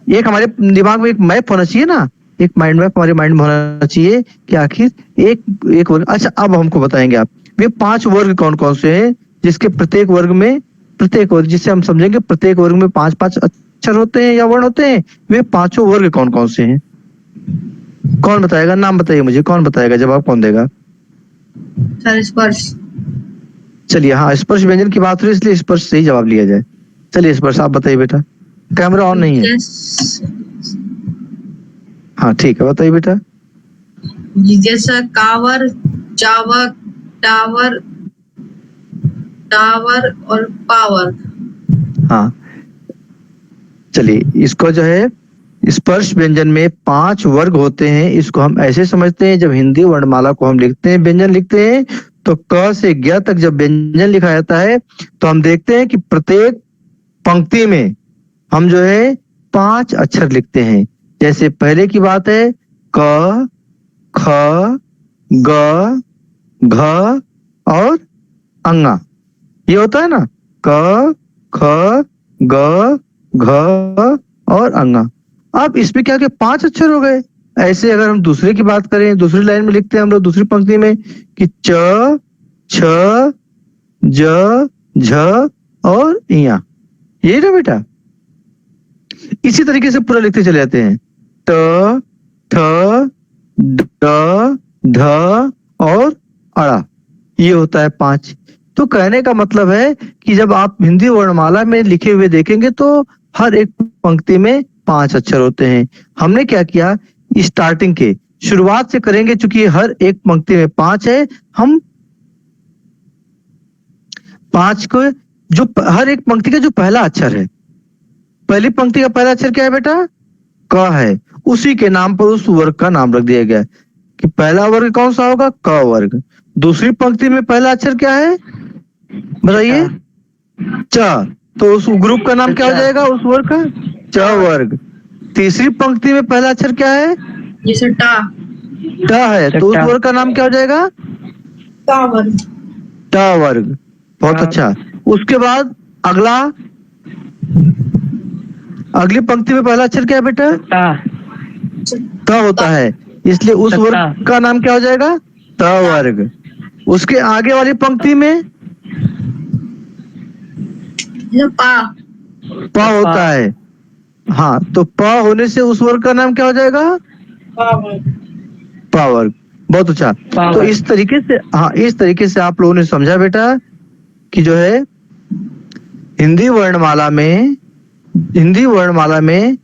एक हमारे दिमाग में एक मैप होना चाहिए ना, एक माइंड मैप हमारे माइंड में होना चाहिए कि आखिर एक वर्ग। अच्छा, अब हमको बताएंगे आप वे 5 वर्ग कौन कौन से हैं, जिसके प्रत्येक वर्ग जिससे हम समझेंगे प्रत्येक वर्ग में 5-5 अक्षर होते हैं या वर्ण होते हैं, वे 5 वर्ग कौन कौन से हैं? कौन बताएगा? नाम बताइए मुझे, कौन बताएगा? जवाब कौन देगा? सर स्पर्श। चलिए, हाँ, स्पर्श व्यंजन की बात हो रही है इसलिए स्पर्श से ही जवाब लिया जाए। चलिए स्पर्श आप बताइए बेटा, कैमरा ऑन नहीं है। हाँ ठीक है, बताइए बेटा। जैसा कावर, चावक, टावर, टावर और पावर। हाँ, चलिए इसको जो है स्पर्श व्यंजन में 5 वर्ग होते हैं। इसको हम ऐसे समझते हैं, जब हिंदी वर्णमाला को हम लिखते हैं, व्यंजन लिखते हैं, तो क से ज्ञ तक जब व्यंजन लिखा जाता है तो हम देखते हैं कि प्रत्येक पंक्ति में हम जो है 5 अक्षर लिखते हैं। जैसे पहले की बात है क, ख, ग, घ और अंगा, ये होता है ना, क, ख, ग, घ और अंगा। अब इसमें क्या 5 अक्षर हो गए। ऐसे अगर हम दूसरे की बात करें, दूसरी लाइन में लिखते हैं हम लोग दूसरी पंक्ति में कि च, छ, ज, झ और इया, यही ना बेटा। इसी तरीके से पूरा लिखते चले जाते हैं, ट, ठ, ड, ढ और अड़ा, ये होता है 5। तो कहने का मतलब है कि जब आप हिंदी वर्णमाला में लिखे हुए देखेंगे तो हर एक पंक्ति में 5 अक्षर होते हैं। हमने क्या किया, स्टार्टिंग के शुरुआत से करेंगे, चूंकि हर एक पंक्ति में 5 है, हम 5 को जो हर एक पंक्ति का जो पहला अक्षर है, पहली पंक्ति का पहला अक्षर क्या है बेटा? क है। उसी के नाम पर उस वर्ग का नाम रख दिया गया कि पहला वर्ग कौन सा होगा? क वर्ग। दूसरी पंक्ति में पहला अक्षर क्या है बताइए? च। तो उस ग्रुप का नाम क्या हो जाएगा उस वर्ग का? च वर्ग। तीसरी पंक्ति में पहला अक्षर क्या है? जैसे टा, ट है, तो उस वर्ग का नाम क्या हो जाएगा? टावर। ट वर्ग। बहुत अच्छा। उसके बाद अगला, अगली पंक्ति में पहला अक्षर क्या है बेटा? त होता है, इसलिए उस वर्ग का नाम क्या हो जाएगा? त वर्ग। उसके आगे वाली पंक्ति में पा होता है। हाँ, तो प होने से उस वर्ग का नाम क्या हो जाएगा? पा वर्ग। बहुत अच्छा। तो इस तरीके से, हाँ, इस तरीके से आप लोगों ने समझा बेटा कि जो है हिंदी वर्णमाला में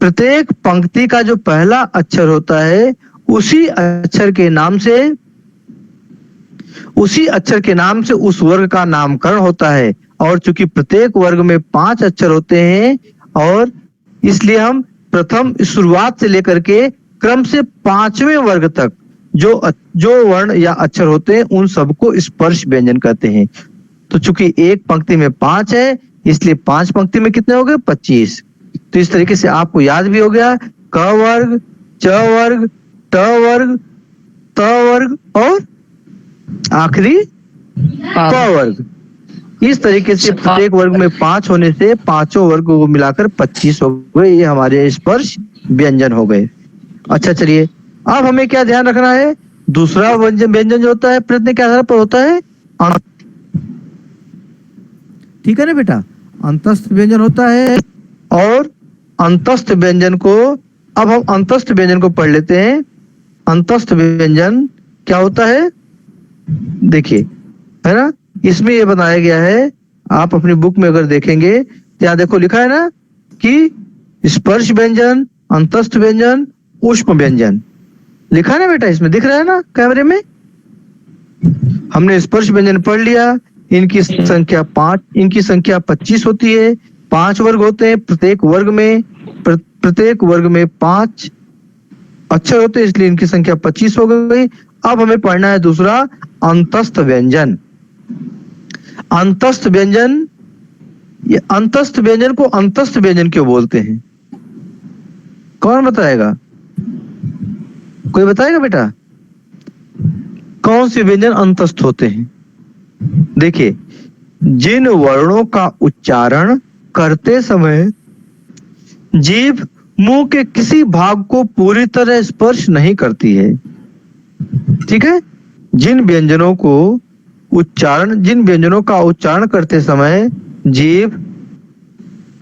प्रत्येक पंक्ति का जो पहला अक्षर होता है उसी अक्षर के नाम से उस वर्ग का नामकरण होता है। और चूंकि प्रत्येक वर्ग में 5 अक्षर होते हैं और इसलिए हम प्रथम शुरुआत से लेकर के क्रम से 5वें वर्ग तक जो वर्ण या अक्षर होते हैं उन सबको स्पर्श व्यंजन कहते हैं। तो चूंकि एक पंक्ति में 5 है इसलिए 5 पंक्ति में कितने हो गए? 25। तो इस तरीके से आपको याद भी हो गया क वर्ग, च वर्ग, ट वर्ग, त वर्ग और आखिरी प वर्ग। इस तरीके से प्रत्येक वर्ग में 5 होने से पांचों वर्ग को मिलाकर 25 हो गए। ये हमारे स्पर्श व्यंजन हो गए। अच्छा, चलिए अब हमें क्या ध्यान रखना है? दूसरा व्यंजन जो होता है प्रयत्न के आधार पर होता है, ठीक है ना बेटा? अंतस्थ व्यंजन होता है। और अंतस्थ व्यंजन को, अब हम अंतस्थ व्यंजन को पढ़ लेते हैं। अंतस्थ व्यंजन क्या होता है देखिए, है ना? इसमें ये बताया गया है, आप अपनी बुक में अगर देखेंगे तो यहाँ देखो लिखा है ना कि स्पर्श व्यंजन, अंतस्थ व्यंजन, ऊष्म व्यंजन लिखा है ना बेटा, इसमें दिख रहा है ना कैमरे में? हमने स्पर्श व्यंजन पढ़ लिया। इनकी संख्या 5, इनकी संख्या 25 होती है। 5 वर्ग होते हैं, प्रत्येक वर्ग में 5 अक्षर होते हैं, इसलिए इनकी संख्या 25 हो गई। अब हमें पढ़ना है दूसरा अंतस्थ व्यंजन। अंतस्थ व्यंजन, ये अंतस्थ व्यंजन को अंतस्थ व्यंजन क्यों बोलते हैं? कौन बताएगा? कोई बताएगा बेटा? कौन से व्यंजन अंतस्थ होते हैं? देखिए, जिन वर्णों का उच्चारण करते समय जीभ मुंह के किसी भाग को पूरी तरह स्पर्श नहीं करती है। ठीक है, जिन व्यंजनों का उच्चारण करते समय जीभ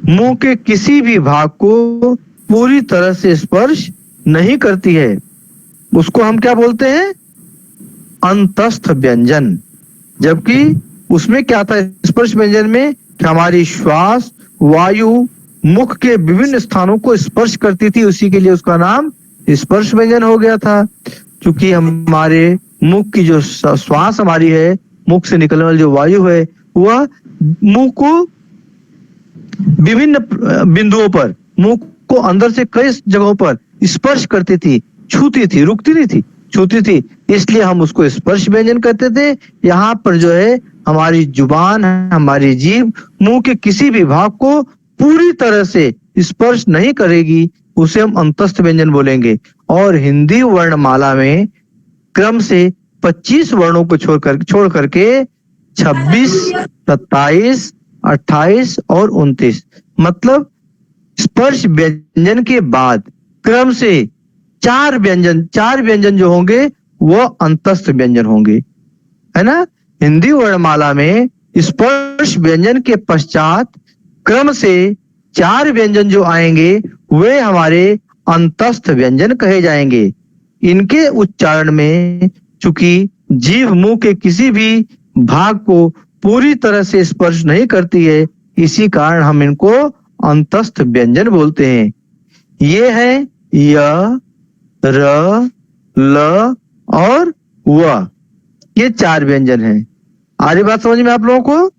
मुंह के किसी भी भाग को पूरी तरह से स्पर्श नहीं करती है, उसको हम क्या बोलते हैं? अंतस्थ व्यंजन। जबकि उसमें क्या था स्पर्श व्यंजन में कि हमारी श्वास वायु मुख के विभिन्न स्थानों को स्पर्श करती थी, उसी के लिए उसका नाम स्पर्श व्यंजन हो गया था। क्योंकि हमारे मुख की जो श्वास हमारी है, मुख से निकलने वाली जो वायु है, वह मुंह को विभिन्न बिंदुओं पर, मुंह को अंदर से कई जगहों पर स्पर्श करती थी, छूती थी, रुकती नहीं थी, छूती थी, इसलिए हम उसको स्पर्श व्यंजन कहते थे। यहाँ पर जो है हमारी जुबान, हमारी जीभ मुंह के किसी भी भाग को पूरी तरह से स्पर्श नहीं करेगी, उसे हम अंतस्थ व्यंजन बोलेंगे। और हिंदी वर्णमाला में क्रम से 25 वर्णों को छोड़ करके 26, 27, 28 और 29, मतलब स्पर्श व्यंजन के बाद क्रम से चार व्यंजन जो होंगे वो अंतस्थ व्यंजन होंगे, है ना। हिंदी वर्णमाला में स्पर्श व्यंजन के पश्चात क्रम से 4 व्यंजन जो आएंगे वे हमारे अंतस्थ व्यंजन कहे जाएंगे। इनके उच्चारण में चूंकि जीभ मुंह के किसी भी भाग को पूरी तरह से स्पर्श नहीं करती है, इसी कारण हम इनको अंतस्थ व्यंजन बोलते हैं। ये है य, र, ल और व, ये 4 व्यंजन हैं। आ रही बात समझ में आप लोगों को?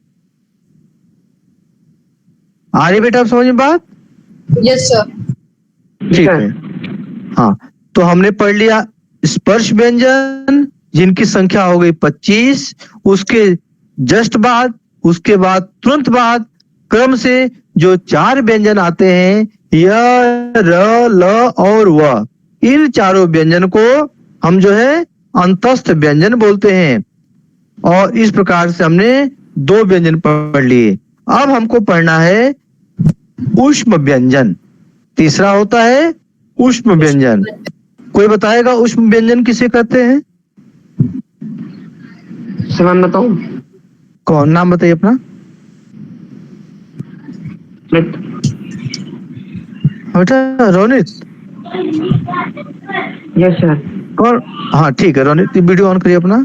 आ रही बेटा आप समझ में बात? Yes sir. ठीक है, हाँ, तो हमने पढ़ लिया स्पर्श व्यंजन जिनकी संख्या हो गई 25, उसके जस्ट बाद, उसके बाद तुरंत बाद क्रम से जो 4 व्यंजन आते हैं य, र, ल और व, इन चारों व्यंजन को हम जो है अंतस्थ व्यंजन बोलते हैं। और इस प्रकार से हमने 2 व्यंजन पढ़ लिए। अब हमको पढ़ना है ऊष्म व्यंजन। तीसरा होता है ऊष्म व्यंजन। कोई बताएगा ऊष्म व्यंजन किसे कहते हैं? सर मैं बताऊं? कौन, नाम बताइए अपना। बेटा रोनित। Yes sir. कौन? हाँ ठीक है रोनित, वीडियो ऑन करिए अपना,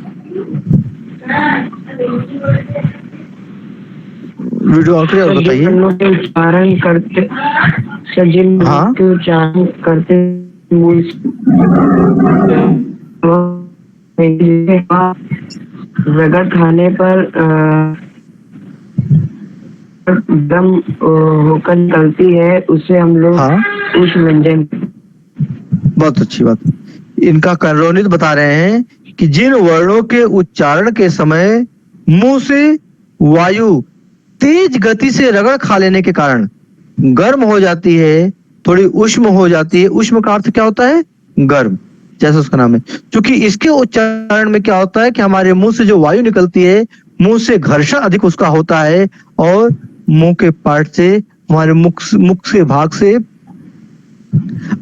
वीडियो ऑन करिए और बताइए। उच्चारण करते सजिल हाँ? के उच्चारण करते मूल रगड़ खाने पर दम होकर निकलती है, उसे हम लोग हाँ? ऊष्म व्यंजन। बहुत अच्छी बात। इनका रोनित बता रहे हैं कि जिन वर्णों के उच्चारण के समय मुंह से वायु तेज गति से रगड़ खा लेने के कारण गर्म हो जाती है, थोड़ी उष्म हो जाती है। उष्म का अर्थ क्या होता है? गर्म, जैसा उसका नाम है। क्योंकि इसके उच्चारण में क्या होता है कि हमारे मुंह से जो वायु निकलती है, मुंह से घर्षण अधिक उसका होता है और मुंह के पार्ट से, हमारे मुख के भाग से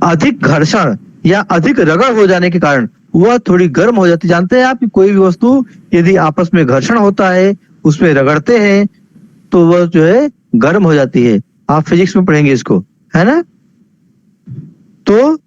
अधिक घर्षण या अधिक रगड़ हो जाने के कारण वह थोड़ी गर्म हो जाती है। जानते हैं आप कि कोई भी वस्तु यदि आपस में घर्षण होता है, उसमें रगड़ते हैं, तो वह जो है गर्म हो जाती है। आप फिजिक्स में पढ़ेंगे इसको, है ना। तो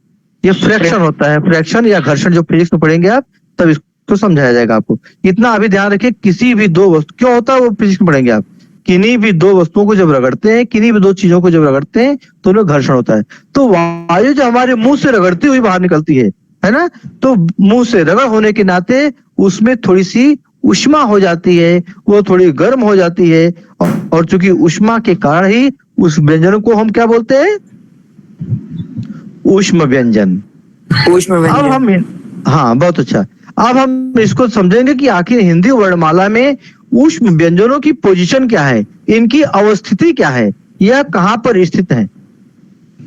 ये फ्रैक्शन होता है, फ्रैक्शन या घर्षण जो फिजिक्स में पढ़ेंगे आप, तब इसको समझाया जाएगा आपको। इतना अभी ध्यान रखिए, किसी भी 2 वस्तु, क्यों होता है वो फिजिक्स में पढ़ेंगे आप, किन्हीं भी 2 वस्तुओं को जब रगड़ते हैं, किन्हीं भी 2 चीजों को जब रगड़ते हैं तो उनमें घर्षण होता है। तो वायु जो हमारे मुंह से रगड़ती हुई बाहर निकलती है ना, तो मुंह से रगड़ होने के नाते उसमें थोड़ी सी उष्मा हो जाती है, वो थोड़ी गर्म हो जाती है। और चूंकि उष्मा के कारण ही उस व्यंजन को हम क्या बोलते हैं? ऊष्म व्यंजन। ऊष्म अब व्यंजन। हम, हाँ बहुत अच्छा, अब हम इसको समझेंगे कि आखिर हिंदी वर्णमाला में ऊष्म व्यंजनों की पोजीशन क्या है, इनकी अवस्थिति क्या है, यह कहां पर स्थित है।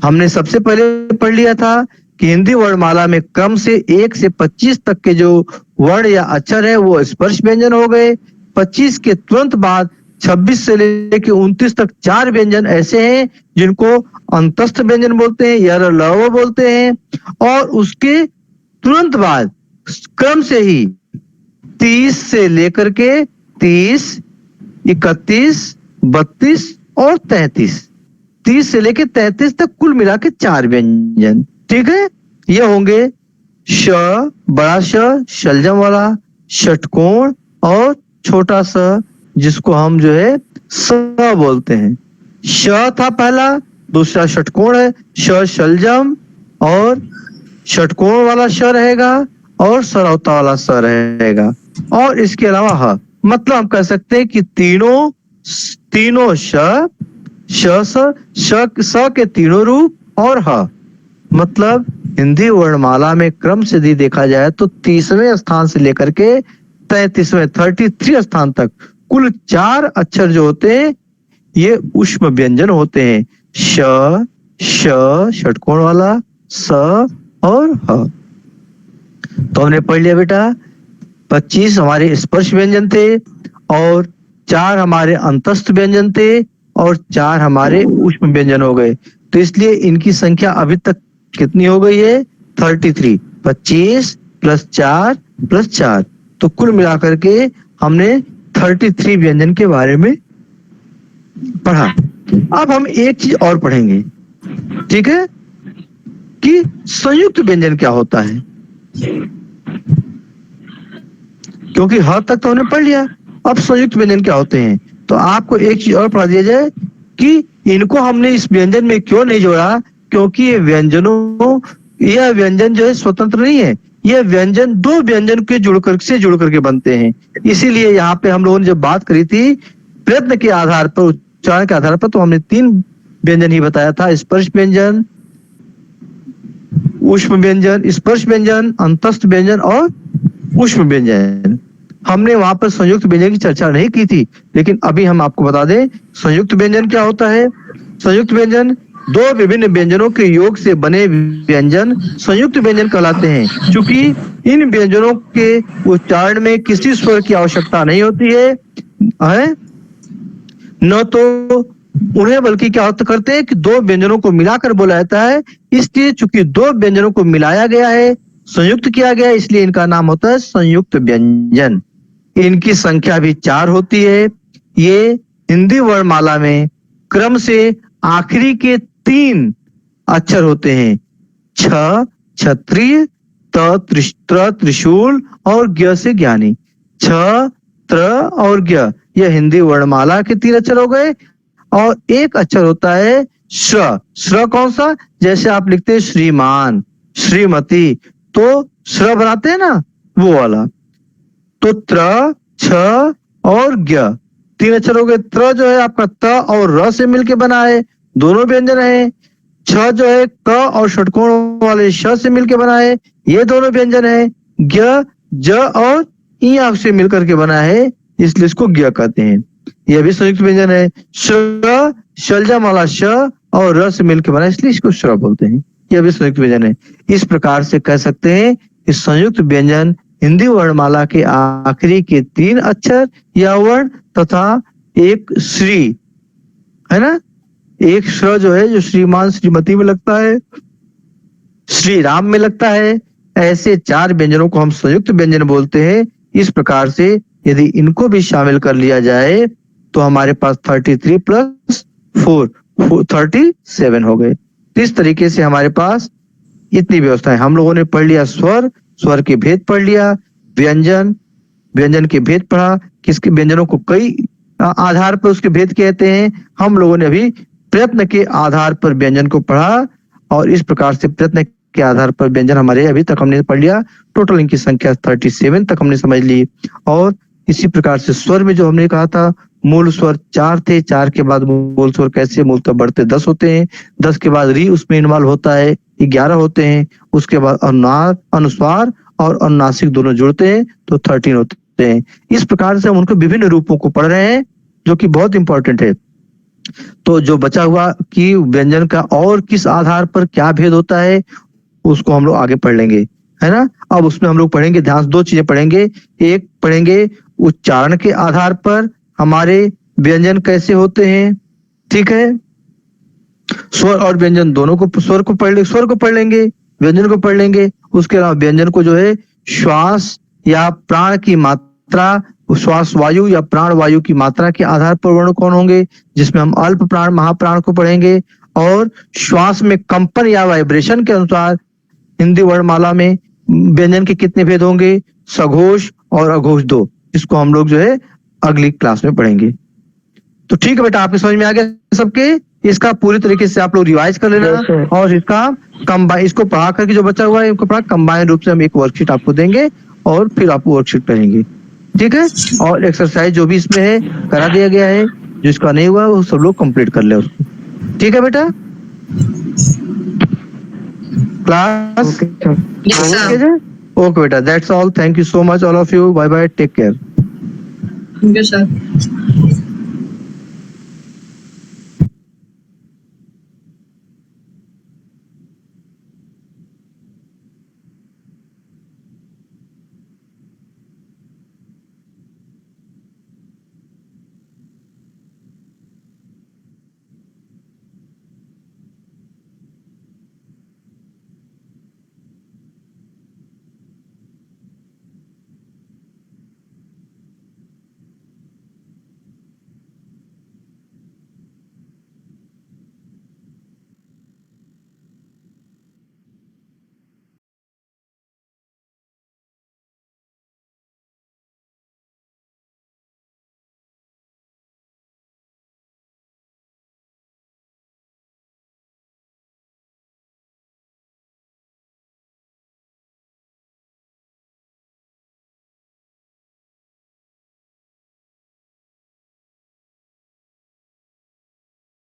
हमने सबसे पहले पढ़ लिया था कि हिंदी वर्णमाला में क्रम से 1 से 25 तक के जो वर्ण या अक्षर है वो स्पर्श व्यंजन हो गए। 25 के तुरंत बाद 26 से लेके 29 तक 4 व्यंजन ऐसे हैं जिनको अंतस्थ व्यंजन बोलते हैं या लव बोलते हैं। और उसके तुरंत बाद क्रम से ही 30 से लेकर के 30, 31, 32 और 33, 30 से लेके 33 तक कुल मिला के 4 व्यंजन। ठीक है, ये होंगे श, बड़ा श, शलजम वाला, षटकोण और छोटा स जिसको हम जो है स बोलते हैं। श था पहला, दूसरा षटकोण है, श शलजम और षटकोण वाला श रहेगा और सरौता वाला स रहेगा। और इसके अलावा ह, मतलब हम कह सकते हैं कि तीनों स के तीनों रूप और ह, मतलब हिंदी वर्णमाला में क्रम से यदि देखा जाए तो 30वें स्थान से लेकर के 33वें 33 स्थान तक कुल 4 अक्षर जो होते हैं ये ऊष्म व्यंजन होते हैं। श, श षटकोण वाला, स और ह। तो हमने पढ़ लिया बेटा 25 हमारे स्पर्श व्यंजन थे और 4 हमारे अंतस्थ व्यंजन थे और 4 हमारे ऊष्म व्यंजन हो गए। तो इसलिए इनकी संख्या अभी तक कितनी हो गई है? 33। 25 प्लस 4 प्लस 4, तो कुल मिलाकर के हमने 33 व्यंजन के बारे में पढ़ा। अब हम एक चीज और पढ़ेंगे, ठीक है, कि संयुक्त व्यंजन क्या होता है। क्योंकि ह तक तो हमने पढ़ लिया, अब संयुक्त व्यंजन क्या होते हैं। तो आपको एक चीज और पढ़ा दिया जाए कि इनको हमने इस व्यंजन में क्यों नहीं जोड़ा, क्योंकि ये यह व्यंजन जो है स्वतंत्र नहीं है, यह व्यंजन 2 व्यंजन के जुड़ करके बनते हैं। इसीलिए यहाँ पे हम लोगों ने जब बात करी थी प्रयत्न के आधार पर, उच्चारण के आधार पर, तो हमने 3 व्यंजन ही बताया था, स्पर्श व्यंजन, ऊष्म व्यंजन, स्पर्श व्यंजन, अंतस्थ व्यंजन और ऊष्म व्यंजन। हमने वहां पर संयुक्त व्यंजन की चर्चा नहीं की थी, लेकिन अभी हम आपको बता दें संयुक्त व्यंजन क्या होता है। संयुक्त व्यंजन 2 विभिन्न व्यंजनों के योग से बने व्यंजन संयुक्त व्यंजन कहलाते हैं। क्योंकि इन व्यंजनों के उच्चारण में किसी स्वर की आवश्यकता नहीं होती है, न तो उन्हें, बल्कि क्या करते हैं कि 2 व्यंजनों को मिलाकर बोला जाता है। इसलिए चूंकि 2 व्यंजनों को मिलाया गया है, संयुक्त किया गया, इसलिए इनका नाम होता है संयुक्त व्यंजन। इनकी संख्या भी 4 होती है। ये हिंदी वर्णमाला में क्रम से आखिरी के 3 अक्षर होते हैं, छ क्षत्रिय, त त्रिशूल और ज्ञ से ज्ञानी। छ, त्र और ज्ञ, यह हिंदी वर्णमाला के 3 अक्षर हो गए। और एक अक्षर होता है श्र। श्र कौन सा? जैसे आप लिखते हैं श्रीमान, श्रीमती, तो श्र बनाते हैं ना, वो वाला। तो त्र, छ और ज्ञ 3 अक्षर हो गए। त्र जो है आपका त और र से मिलके बना है, दोनों व्यंजन है। छ जो है क और षटकोण वाले श से मिलके बना है, ये दोनों व्यंजन है। ज्ञ ज और ई से मिलकर के बना है, इसलिए इसको ज्ञ कहते हैं, यह भी संयुक्त व्यंजन है। श्र शलजम वाला श और र से मिलकर बना है, इसलिए इसको श्र बोलते हैं, यह भी संयुक्त व्यंजन है। इस प्रकार से कह सकते हैं कि संयुक्त व्यंजन हिंदी वर्णमाला के आखिरी के 3 अक्षर या वर्ण तथा एक श्री है ना, एक श्र जो है जो श्रीमान श्रीमती में लगता है, श्री राम में लगता है, ऐसे 4 व्यंजनों को हम संयुक्त व्यंजन बोलते हैं। इस प्रकार से यदि इनको भी शामिल कर लिया जाए तो हमारे पास 33 प्लस 4 37 हो गए। इस तरीके से हमारे पास इतनी व्यवस्थाएं हम लोगों ने पढ़ लिया। स्वर के भेद पढ़ लिया, व्यंजन के भेद पढ़ा, किसके व्यंजनों को कई आधार पर उसके भेद कहते हैं। हम लोगों ने अभी प्रयत्न के आधार पर व्यंजन को पढ़ा और इस प्रकार से प्रयत्न के आधार पर व्यंजन हमारे अभी तक हमने पढ़ लिया। टोटल इनकी संख्या 37 तक हमने समझ ली। और इसी प्रकार से स्वर में जो हमने कहा था मूल स्वर 4 थे, 4 के बाद मूल स्वर कैसे मूलतः बढ़ते 10 होते हैं, 10 के बाद री उसमें इन्वॉल्व होता है, 11 होते हैं, उसके बाद अनुस्वार और अनुनासिक दोनों जुड़ते हैं तो 13 होते हैं। इस प्रकार से हम उनको विभिन्न रूपों को पढ़ रहे हैं जो कि बहुत इंपॉर्टेंट है। तो जो बचा हुआ कि व्यंजन का और किस आधार पर क्या भेद होता है उसको हम लोग आगे पढ़ लेंगे, है ना। अब उसमें हम लोग पढ़ेंगे, ध्यान से 2 चीजें पढ़ेंगे। एक पढ़ेंगे उच्चारण के आधार पर हमारे व्यंजन कैसे होते हैं, ठीक है। स्वर और व्यंजन दोनों को, स्वर को पढ़ लेंगे, व्यंजन को पढ़ लेंगे। उसके अलावा व्यंजन को जो है श्वास या प्राण की मात्रा, श्वास वायु या प्राण वायु की मात्रा के आधार पर वर्ण कौन होंगे, जिसमें हम अल्प प्राण महाप्राण को पढ़ेंगे। और श्वास में कंपन या वाइब्रेशन के अनुसार हिंदी वर्णमाला में व्यंजन के कितने भेद होंगे, सघोष और अघोष 2, इसको हम लोग जो है अगली क्लास में पढ़ेंगे। तो ठीक है बेटा, आपके समझ में आ गया सबके। इसका पूरी तरीके से आप लोग रिवाइज कर लेना। Yes, sir. और इसका कंबाइन, इसको पढ़ा करके जो बचा हुआ है इनको पढ़ा कंबाइन रूप से हम एक वर्कशीट आपको देंगे और फिर आप वर्कशीट पढ़ेंगे, ठीक है। और एक्सरसाइज जो भी इसमें है करा दिया गया है, जिसका नहीं हुआ वो सब लोग कंप्लीट कर ले उसको, ठीक है बेटा। Class Yes, sir. ओके बेटा, that's all, thank you so much all of you, bye bye, take care. Thank you, sir.